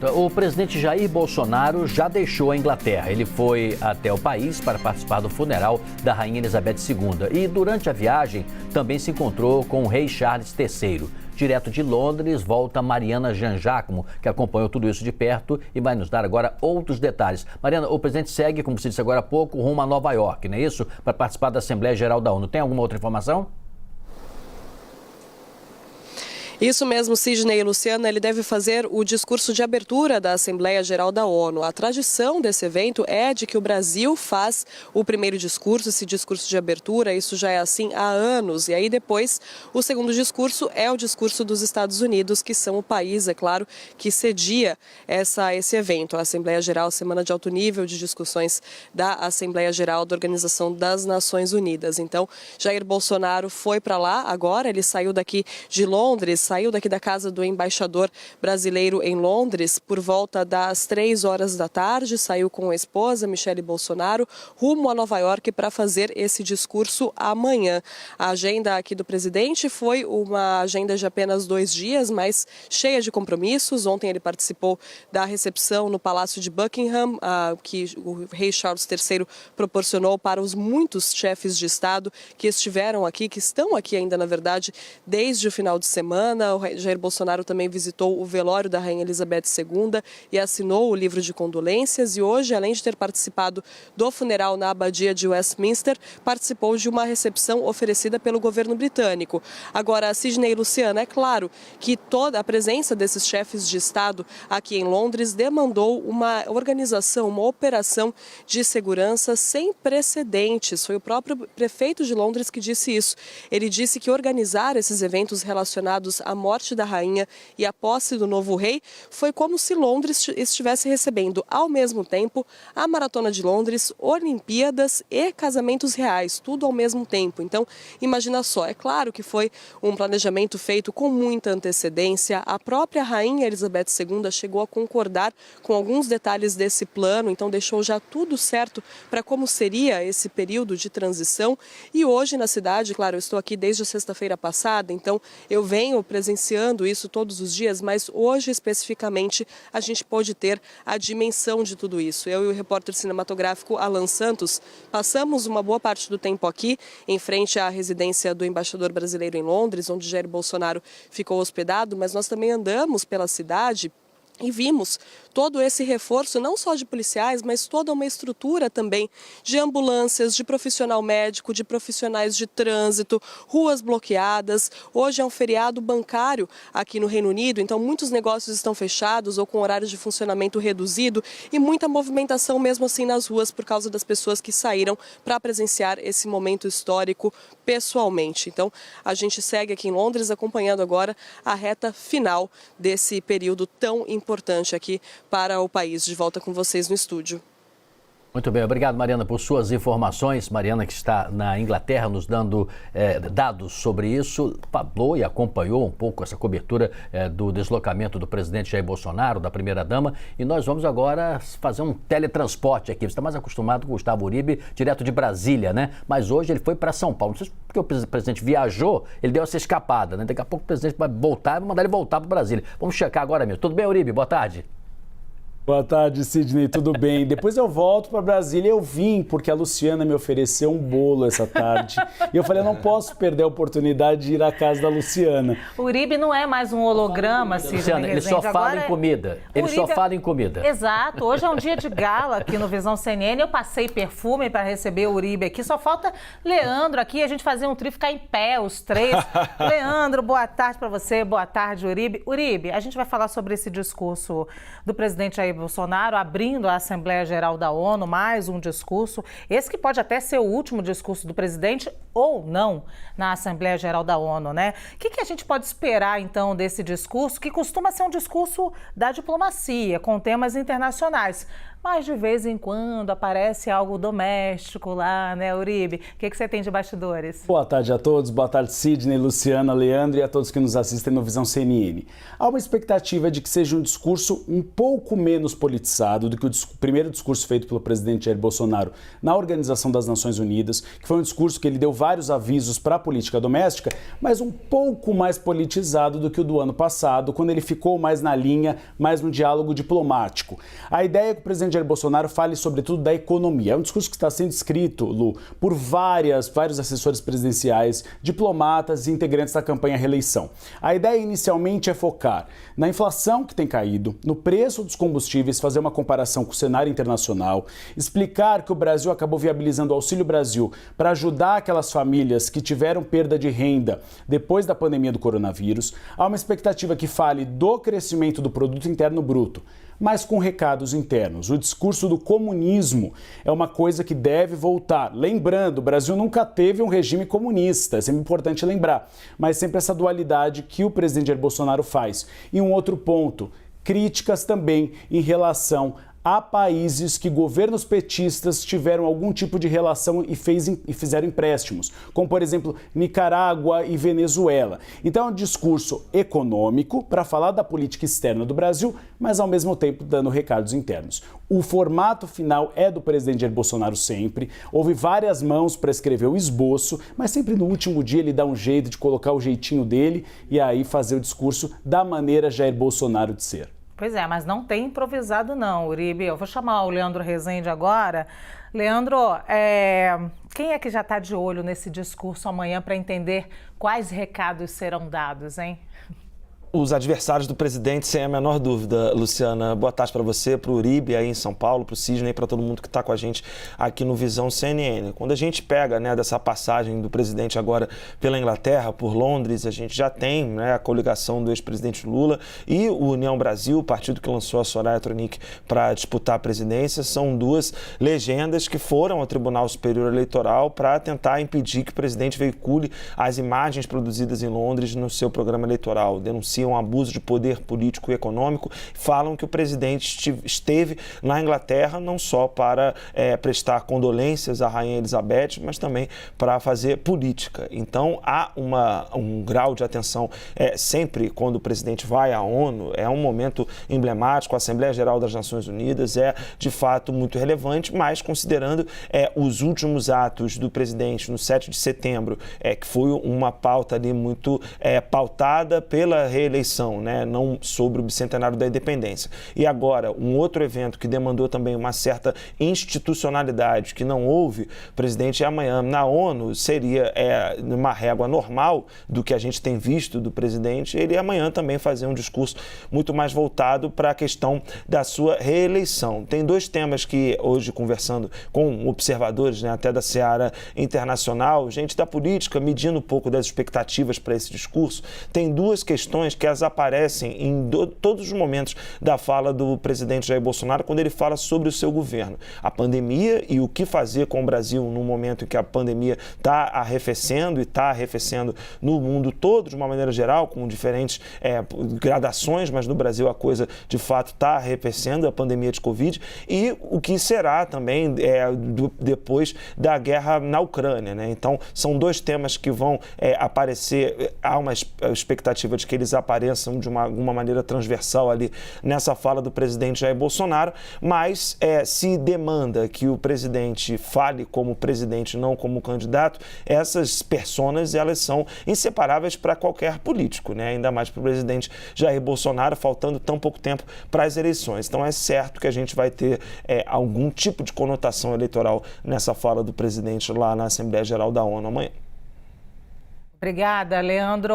O presidente Jair Bolsonaro já deixou a Inglaterra. Ele foi até o país para participar do funeral da Rainha Elizabeth II. E durante a viagem também se encontrou com o rei Charles III. Direto de Londres, volta Mariana Jangiacomo, que acompanhou tudo isso de perto e vai nos dar agora outros detalhes. Mariana, o presidente segue, como você disse agora há pouco, rumo a Nova York, não é isso? Para participar da Assembleia Geral da ONU. Tem alguma outra informação? Isso mesmo, Sidney e Luciana, ele deve fazer o discurso de abertura da Assembleia Geral da ONU. A tradição desse evento é de que o Brasil faz o primeiro discurso, esse discurso de abertura, isso já é assim há anos. E aí depois, o segundo discurso é o discurso dos Estados Unidos, que são o país, é claro, que cedia esse evento. A Assembleia Geral, semana de alto nível de discussões da Assembleia Geral da Organização das Nações Unidas. Então, Jair Bolsonaro foi para lá agora, ele saiu daqui de Londres, saiu daqui da casa do embaixador brasileiro em Londres por volta das 3 horas da tarde, saiu com a esposa, Michele Bolsonaro, rumo a Nova York para fazer esse discurso amanhã. A agenda aqui do presidente foi uma agenda de apenas 2 dias, mas cheia de compromissos. Ontem ele participou da recepção no Palácio de Buckingham, que o rei Charles III proporcionou para os muitos chefes de Estado que estiveram aqui, que estão aqui ainda, na verdade, desde o final de semana. O Jair Bolsonaro também visitou o velório da Rainha Elizabeth II e assinou o livro de condolências. E hoje, além de ter participado do funeral na abadia de Westminster, participou de uma recepção oferecida pelo governo britânico. Agora, Sidney e Luciana, é claro que toda a presença desses chefes de Estado aqui em Londres demandou uma organização, uma operação de segurança sem precedentes. Foi o próprio prefeito de Londres que disse isso. Ele disse que organizar esses eventos relacionados à morte da rainha e a posse do novo rei foi como se Londres estivesse recebendo ao mesmo tempo a Maratona de Londres, Olimpíadas e casamentos reais, tudo ao mesmo tempo. Então, imagina só, é claro que foi um planejamento feito com muita antecedência. A própria rainha Elizabeth II chegou a concordar com alguns detalhes desse plano, então deixou já tudo certo para como seria esse período de transição. E hoje na cidade, claro, eu estou aqui desde a sexta-feira passada, então eu venho presenciando isso todos os dias, mas hoje especificamente a gente pode ter a dimensão de tudo isso. Eu e o repórter cinematográfico Alan Santos passamos uma boa parte do tempo aqui, em frente à residência do embaixador brasileiro em Londres, onde Jair Bolsonaro ficou hospedado, mas nós também andamos pela cidade e vimos todo esse reforço, não só de policiais, mas toda uma estrutura também de ambulâncias, de profissional médico, de profissionais de trânsito, ruas bloqueadas. Hoje é um feriado bancário aqui no Reino Unido, então muitos negócios estão fechados ou com horários de funcionamento reduzido e muita movimentação mesmo assim nas ruas por causa das pessoas que saíram para presenciar esse momento histórico pessoalmente. Então a gente segue aqui em Londres acompanhando agora a reta final desse período tão importante aqui para o país. De volta com vocês no estúdio. Muito bem, obrigado, Mariana, por suas informações. Mariana, que está na Inglaterra, nos dando dados sobre isso, falou e acompanhou um pouco essa cobertura do deslocamento do presidente Jair Bolsonaro, da primeira-dama, e nós vamos agora fazer um teletransporte aqui. Você está mais acostumado com o Gustavo Uribe, direto de Brasília, né? Mas hoje ele foi para São Paulo. Não sei se porque o presidente viajou, ele deu essa escapada, né? Daqui a pouco o presidente vai voltar e vai mandar ele voltar para Brasília. Vamos checar agora mesmo. Tudo bem, Uribe? Boa tarde. Boa tarde, Sidney, tudo bem? Depois eu volto para Brasília. Eu vim porque a Luciana me ofereceu um bolo essa tarde. E eu falei, eu não posso perder a oportunidade de ir à casa da Luciana. O Uribe não é mais um holograma, Sidney. Luciana, ele só fala em comida. Ele só fala em comida. Exato. Hoje é um dia de gala aqui no Visão CNN. Eu passei perfume para receber o Uribe aqui. Só falta Leandro aqui, a gente fazer um trio, ficar em pé, os três. Leandro, boa tarde para você. Boa tarde, Uribe. Uribe, a gente vai falar sobre esse discurso do presidente Jair Bolsonaro abrindo a Assembleia Geral da ONU, mais um discurso, esse que pode até ser o último discurso do presidente ou não na Assembleia Geral da ONU, né? O que a gente pode esperar, então, desse discurso, que costuma ser um discurso da diplomacia, com temas internacionais, mas de vez em quando aparece algo doméstico lá, né, Uribe? O que você tem de bastidores? Boa tarde a todos, boa tarde, Sidney, Luciana, Leandro e a todos que nos assistem no Visão CNN. Há uma expectativa de que seja um discurso um pouco menos menos politizado do que o primeiro discurso feito pelo presidente Jair Bolsonaro na Organização das Nações Unidas, que foi um discurso que ele deu vários avisos para a política doméstica, mas um pouco mais politizado do que o do ano passado, quando ele ficou mais na linha, mais no diálogo diplomático. A ideia é que o presidente Jair Bolsonaro fale sobretudo da economia. É um discurso que está sendo escrito, Lu, por vários assessores presidenciais, diplomatas e integrantes da campanha à reeleição. A ideia inicialmente é focar na inflação que tem caído, no preço dos combustíveis, fazer uma comparação com o cenário internacional, explicar que o Brasil acabou viabilizando o Auxílio Brasil para ajudar aquelas famílias que tiveram perda de renda depois da pandemia do coronavírus. Há uma expectativa que fale do crescimento do produto interno bruto, mas com recados internos. O discurso do comunismo é uma coisa que deve voltar. Lembrando, o Brasil nunca teve um regime comunista, é sempre importante lembrar, mas sempre essa dualidade que o presidente Jair Bolsonaro faz. E um outro ponto, críticas também em relação a países que governos petistas tiveram algum tipo de relação e fizeram empréstimos, como, por exemplo, Nicarágua e Venezuela. Então, é um discurso econômico para falar da política externa do Brasil, mas, ao mesmo tempo, dando recados internos. O formato final é do presidente Jair Bolsonaro sempre. Houve várias mãos para escrever o esboço, mas sempre no último dia ele dá um jeito de colocar o jeitinho dele e aí fazer o discurso da maneira Jair Bolsonaro de ser. Pois é, mas não tem improvisado não, Uribe. Eu vou chamar o Leandro Rezende agora. Leandro, quem é que já está de olho nesse discurso amanhã para entender quais recados serão dados, hein? Os adversários do presidente, sem a menor dúvida, Luciana. Boa tarde para você, para o Uribe aí em São Paulo, para o Sidney, para todo mundo que está com a gente aqui no Visão CNN. Quando a gente pega dessa passagem do presidente agora pela Inglaterra, por Londres, a gente já tem a coligação do ex-presidente Lula e o União Brasil, o partido que lançou a Soraya Tronic para disputar a presidência. São duas legendas que foram ao Tribunal Superior Eleitoral para tentar impedir que o presidente veicule as imagens produzidas em Londres no seu programa eleitoral. Denunciam um abuso de poder político e econômico, falam que o presidente esteve na Inglaterra não só para prestar condolências à Rainha Elizabeth, mas também para fazer política. Então, há um grau de atenção sempre quando o presidente vai à ONU, é um momento emblemático, a Assembleia Geral das Nações Unidas é, de fato, muito relevante, mas considerando os últimos atos do presidente no 7 de setembro, que foi uma pauta ali muito pautada pela reeleição, não sobre o bicentenário da independência. E agora, um outro evento que demandou também uma certa institucionalidade, que não houve, o presidente amanhã na ONU seria uma régua normal do que a gente tem visto do presidente, ele amanhã também fazer um discurso muito mais voltado para a questão da sua reeleição. Tem dois temas que hoje, conversando com observadores, até da seara internacional, gente da política, medindo um pouco das expectativas para esse discurso, tem duas questões que elas aparecem em todos os momentos da fala do presidente Jair Bolsonaro quando ele fala sobre o seu governo. A pandemia e o que fazer com o Brasil no momento em que a pandemia está arrefecendo e está arrefecendo no mundo todo de uma maneira geral, com diferentes gradações, mas no Brasil a coisa de fato está arrefecendo, a pandemia de Covid, e o que será também depois da guerra na Ucrânia. Então, são dois temas que vão aparecer, há uma expectativa de que eles apareçam de alguma maneira transversal ali nessa fala do presidente Jair Bolsonaro, mas se demanda que o presidente fale como presidente, não como candidato, essas personas, elas são inseparáveis para qualquer político, ainda mais para o presidente Jair Bolsonaro, faltando tão pouco tempo para as eleições. Então é certo que a gente vai ter algum tipo de conotação eleitoral nessa fala do presidente lá na Assembleia Geral da ONU amanhã. Obrigada, Leandro.